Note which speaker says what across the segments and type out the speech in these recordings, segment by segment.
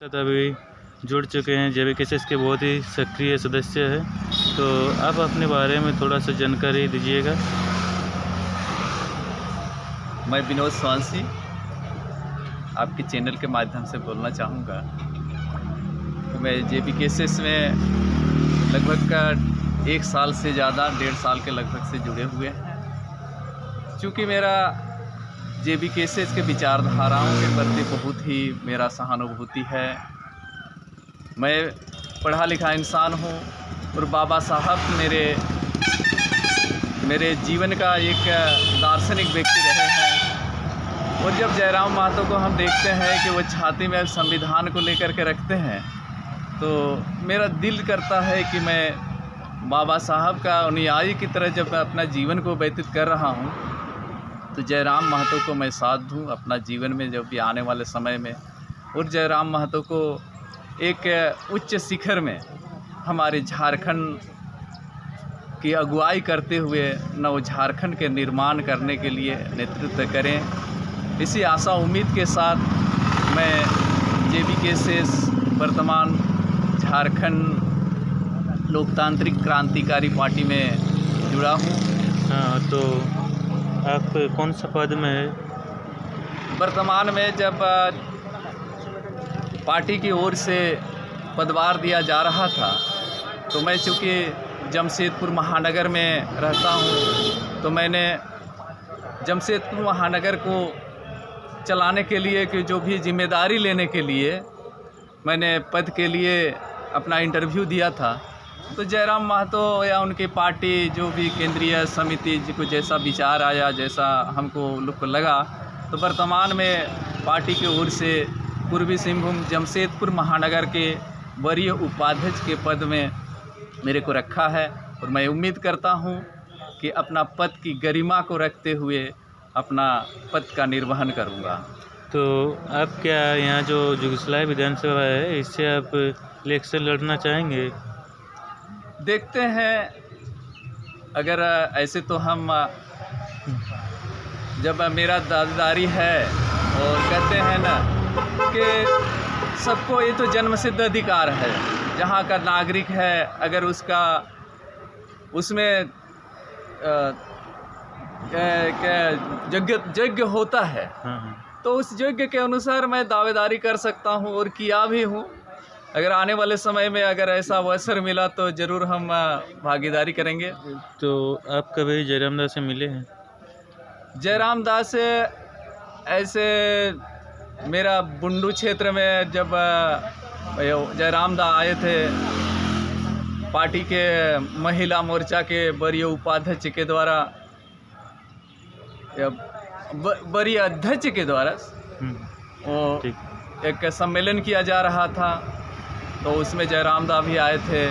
Speaker 1: अभी जुड़ चुके हैं जेबीकेएसएस के बहुत ही सक्रिय सदस्य हैं, तो आप अपने बारे में थोड़ा सा जानकारी दीजिएगा।
Speaker 2: मैं विनोद स्वांसी आपके चैनल के माध्यम से बोलना चाहूँगा कि मैं जेबीकेएसएस में लगभग का 1 साल से ज़्यादा 1.5 साल के लगभग से जुड़े हुए हैं। चूँकि मेरा जेबीकेएसएस के विचारधाराओं के प्रति बहुत ही मेरा सहानुभूति है। मैं पढ़ा लिखा इंसान हूँ और बाबा साहब मेरे जीवन का एक दार्शनिक व्यक्ति रहे हैं। और जब जयराम महतो को हम देखते हैं कि वो छाती में संविधान को लेकर के रखते हैं, तो मेरा दिल करता है कि मैं बाबा साहब का अनुयायी की तरह जब मैं अपना जीवन को व्यतीत कर रहा हूँ, तो जयराम महतो को मैं साथ दूँ अपना जीवन में जब भी आने वाले समय में, और जयराम महतो को एक उच्च शिखर में हमारे झारखंड की अगुवाई करते हुए नव झारखंड के निर्माण करने के लिए नेतृत्व करें। इसी आशा उम्मीद के साथ मैं जेबीकेएसएस वर्तमान झारखंड लोकतांत्रिक क्रांतिकारी पार्टी में जुड़ा हूँ।
Speaker 1: हाँ, तो आप कौन सा पद में है?
Speaker 2: वर्तमान में जब पार्टी की ओर से पदभार दिया जा रहा था, तो मैं चूँकि जमशेदपुर महानगर में रहता हूँ, तो मैंने जमशेदपुर महानगर को चलाने के लिए कि जो भी जिम्मेदारी लेने के लिए मैंने पद के लिए अपना इंटरव्यू दिया था, तो जयराम महतो या उनकी पार्टी जो भी केंद्रीय समिति को जैसा विचार आया, जैसा हमको लोग को लगा, तो वर्तमान में पार्टी की ओर से पूर्वी सिंहभूम जमशेदपुर महानगर के वरीय उपाध्यक्ष के पद में मेरे को रखा है। और मैं उम्मीद करता हूं कि अपना पद की गरिमा को रखते हुए अपना पद का निर्वहन करूंगा।
Speaker 1: तो आप क्या यहाँ जो जुगसलाई विधानसभा है, इससे आप इलेक्शन लड़ना चाहेंगे?
Speaker 2: देखते हैं, अगर ऐसे तो हम जब मेरा दावेदारी है और कहते हैं ना कि सबको ये तो जन्मसिद्ध अधिकार है, जहाँ का नागरिक है अगर उसका उसमें यज्ञ होता है, तो उस यज्ञ के अनुसार मैं दावेदारी कर सकता हूँ और किया भी हूँ। अगर आने वाले समय में अगर ऐसा अवसर मिला तो ज़रूर हम भागीदारी करेंगे।
Speaker 1: तो आप कभी जयराम दास से मिले हैं?
Speaker 2: जयराम दास से ऐसे मेरा बुंडू क्षेत्र में जब जयराम दा आए थे, पार्टी के महिला मोर्चा के वरीय उपाध्यक्ष के द्वारा वरीय अध्यक्ष के द्वारा वो एक सम्मेलन किया जा रहा था, तो उसमें जयराम दा भी आए थे,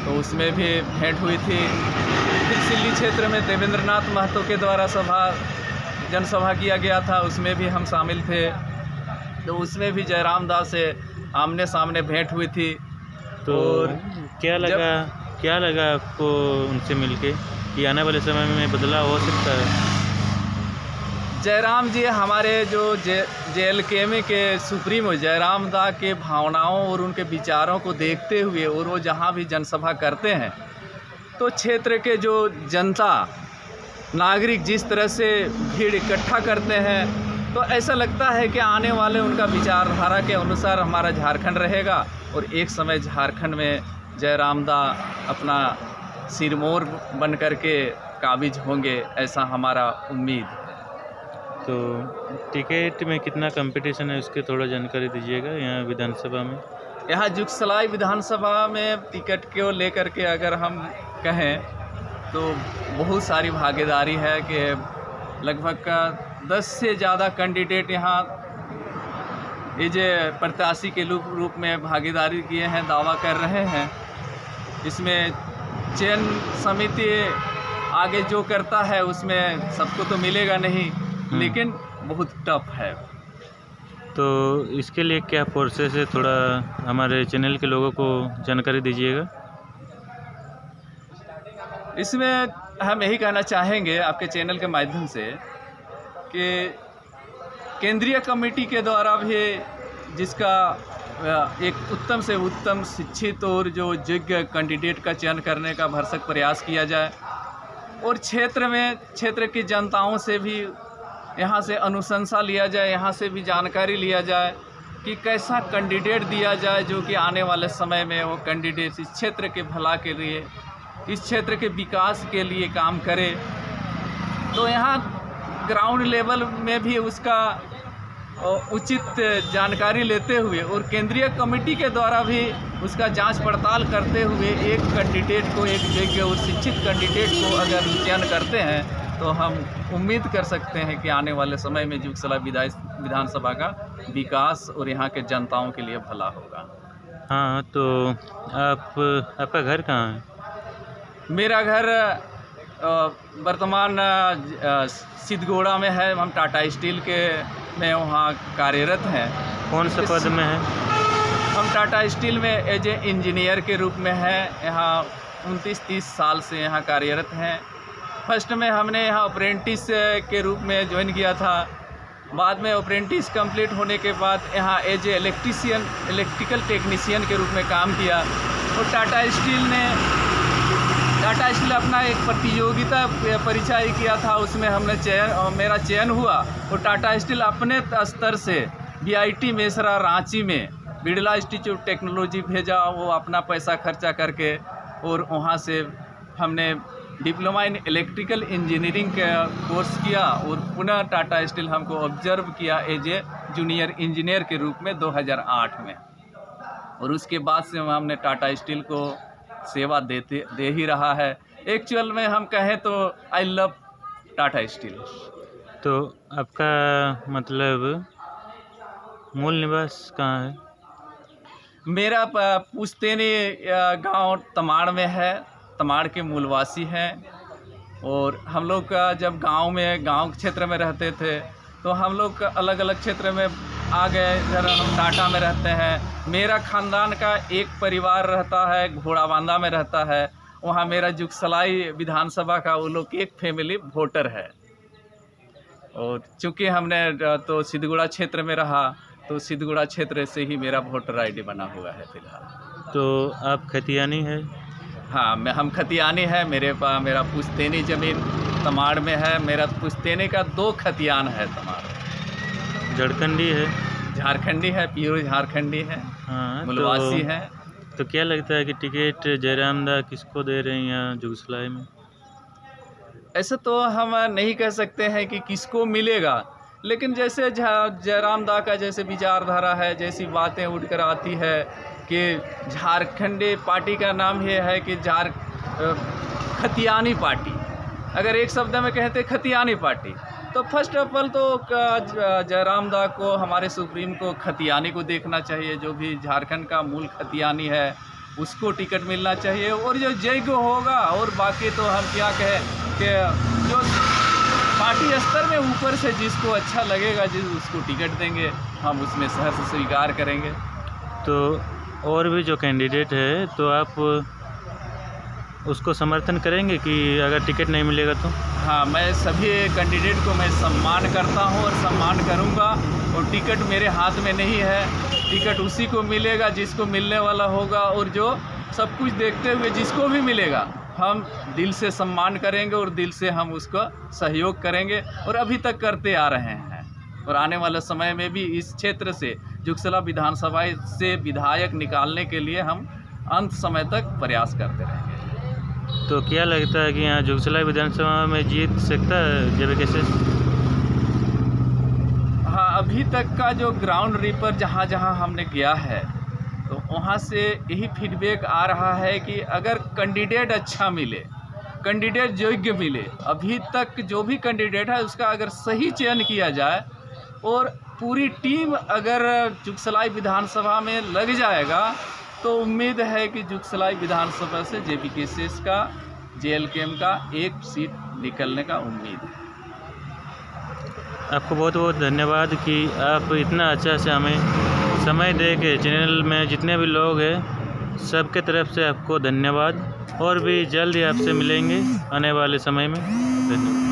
Speaker 2: तो उसमें भी भेंट हुई थी। फिर सिल्ली क्षेत्र में देवेंद्रनाथ महतो के द्वारा जनसभा किया गया था, उसमें भी हम शामिल थे, तो उसमें भी जयराम दा से आमने सामने भेंट हुई थी।
Speaker 1: तो क्या लगा आपको उनसे मिलके कि आने वाले समय में बदलाव हो सकता है?
Speaker 2: जयराम जी हमारे जो JLKM के सुप्रीमो जयराम दा के भावनाओं और उनके विचारों को देखते हुए, और वो जहाँ भी जनसभा करते हैं तो क्षेत्र के जो जनता नागरिक जिस तरह से भीड़ इकट्ठा करते हैं, तो ऐसा लगता है कि आने वाले उनका विचारधारा के अनुसार हमारा झारखंड रहेगा और एक समय झारखंड में जयराम दा अपना सिरमौर बन कर के काबिज होंगे, ऐसा हमारा उम्मीद।
Speaker 1: तो टिकट में कितना कंपटीशन है, उसकी थोड़ा जानकारी दीजिएगा। यहाँ विधानसभा में,
Speaker 2: यहाँ जुगसलाई विधानसभा में टिकट को लेकर के अगर हम कहें तो बहुत सारी भागीदारी है कि लगभग 10 से ज़्यादा कैंडिडेट यहाँ ये जो प्रत्याशी के रूप में भागीदारी किए हैं, दावा कर रहे हैं। इसमें चयन समिति आगे जो करता है उसमें सबको तो मिलेगा नहीं, लेकिन बहुत टफ है।
Speaker 1: तो इसके लिए क्या प्रोसेस है, थोड़ा हमारे चैनल के लोगों को जानकारी दीजिएगा।
Speaker 2: इसमें हम यही कहना चाहेंगे आपके चैनल के माध्यम से कि केंद्रीय कमेटी के द्वारा भी जिसका एक उत्तम से उत्तम शिक्षित और जो योग्य कैंडिडेट का चयन करने का भरसक प्रयास किया जाए और क्षेत्र की जनताओं से भी यहाँ से अनुशंसा लिया जाए, यहाँ से भी जानकारी लिया जाए कि कैसा कैंडिडेट दिया जाए जो कि आने वाले समय में वो कैंडिडेट इस क्षेत्र के भला के लिए, इस क्षेत्र के विकास के लिए काम करे। तो यहाँ ग्राउंड लेवल में भी उसका उचित जानकारी लेते हुए और केंद्रीय कमेटी के द्वारा भी उसका जांच पड़ताल करते हुए एक कैंडिडेट को, एक योग्य और शिक्षित कैंडिडेट को अगर चयन करते हैं तो हम उम्मीद कर सकते हैं कि आने वाले समय में जुगसला विधानसभा का विकास और यहाँ के जनताओं के लिए भला होगा।
Speaker 1: हाँ, तो आपका घर कहाँ है?
Speaker 2: मेरा घर वर्तमान सिद्धगोड़ा में है। हम टाटा स्टील के में वहाँ कार्यरत हैं।
Speaker 1: कौन से पद में है?
Speaker 2: हम टाटा स्टील में एज ए इंजीनियर के रूप में हैं। यहाँ 29-30 साल से यहाँ कार्यरत हैं। फर्स्ट में हमने यहाँ अप्रेंटिस के रूप में ज्वाइन किया था। बाद में अप्रेंटिस कंप्लीट होने के बाद यहाँ एज ए इलेक्ट्रिकल टेक्नीशियन के रूप में काम किया और टाटा स्टील अपना एक प्रतियोगिता परीक्षा किया था, उसमें मेरा चयन हुआ और टाटा स्टील अपने स्तर से BIT मेसरा रांची में बिरला इंस्टीट्यूट ऑफ टेक्नोलॉजी भेजा, वो अपना पैसा खर्चा करके, और वहाँ से हमने डिप्लोमा इन इलेक्ट्रिकल इंजीनियरिंग का कोर्स किया और पुनः टाटा स्टील हमको ऑब्जर्व किया एज ए जूनियर इंजीनियर के रूप में 2008 में, और उसके बाद से हमने टाटा स्टील को सेवा दे ही रहा है। एक्चुअल में हम कहें तो आई लव टाटा स्टील।
Speaker 1: तो आपका मतलब मूल निवास कहाँ है?
Speaker 2: मेरा पुश्तैनी गांव तमाड़ में है। तमाड़ के मूलवासी हैं और हम लोग का जब गांव क्षेत्र में रहते थे तो हम लोग अलग अलग क्षेत्र में आ गए। इधर हम टाटा में रहते हैं। मेरा ख़ानदान का एक परिवार रहता है, घोड़ाबांधा में रहता है। वहाँ मेरा जुगसलाई विधानसभा का वो लोग एक फैमिली वोटर है। और चूँकि हमने तो सिद्धगुड़ा क्षेत्र में रहा तो सिद्धगुड़ा क्षेत्र से ही मेरा वोटर ID बना हुआ है फिलहाल।
Speaker 1: तो आप खतियानी है?
Speaker 2: हाँ, हम खतियानी है। मेरा पुश्तैनी ज़मीन तमाड़ में है। मेरा पुश्तैनी का 2 खतियान है तमाड़।
Speaker 1: झारखंडी है?
Speaker 2: झारखंडी है, प्योर झारखंडी है।
Speaker 1: हाँ,
Speaker 2: मूलवासी है।
Speaker 1: तो क्या लगता है कि टिकट जयराम दा किसको दे रहे हैं यहाँ जुगसलाई में?
Speaker 2: ऐसा तो हम नहीं कह सकते हैं कि किसको मिलेगा, लेकिन जैसे जयराम दा का जैसे विचारधारा है, जैसी बातें उठकर आती है कि झारखंडी पार्टी का नाम ये है कि खतियानी पार्टी। अगर एक शब्द में कहते खतियानी पार्टी तो फर्स्ट ऑफ ऑल तो जयराम दा को, हमारे सुप्रीम को खतियानी को देखना चाहिए। जो भी झारखंड का मूल खतियानी है उसको टिकट मिलना चाहिए और जो जयगो होगा, और बाकी तो हम क्या कहें कि जो पार्टी स्तर में ऊपर से जिसको अच्छा लगेगा उसको टिकट देंगे, हम उसमें सहर्ष स्वीकार करेंगे।
Speaker 1: तो और भी जो कैंडिडेट है तो आप उसको समर्थन करेंगे कि अगर टिकट नहीं मिलेगा तो?
Speaker 2: हाँ, मैं सभी कैंडिडेट को मैं सम्मान करता हूँ और सम्मान करूँगा। और टिकट मेरे हाथ में नहीं है, टिकट उसी को मिलेगा जिसको मिलने वाला होगा, और जो सब कुछ देखते हुए जिसको भी मिलेगा हम दिल से सम्मान करेंगे और दिल से हम उसको सहयोग करेंगे और अभी तक करते आ रहे हैं। और आने वाले समय में भी इस क्षेत्र से जुगसला विधानसभा से विधायक निकालने के लिए हम अंत समय तक प्रयास करते रहेंगे।
Speaker 1: तो क्या लगता है कि यहाँ जुगसला विधानसभा में जीत सकता है JBKSS?
Speaker 2: हाँ, अभी तक का जो ग्राउंड रिपर जहाँ हमने गया है तो वहाँ से यही फीडबैक आ रहा है कि अगर कैंडिडेट अच्छा मिले, कैंडिडेट योग्य मिले, अभी तक जो भी कैंडिडेट है उसका अगर सही चयन किया जाए और पूरी टीम अगर जुगसलाई विधानसभा में लग जाएगा तो उम्मीद है कि जुगसलाई विधानसभा से JBKSS का JLKM का 1 सीट निकलने का उम्मीद है।
Speaker 1: आपको बहुत बहुत धन्यवाद कि आप इतना अच्छा से हमें समय दे के चैनल में जितने भी लोग हैं सबके तरफ से आपको धन्यवाद। और भी जल्द ही आपसे मिलेंगे आने वाले समय में। धन्यवाद।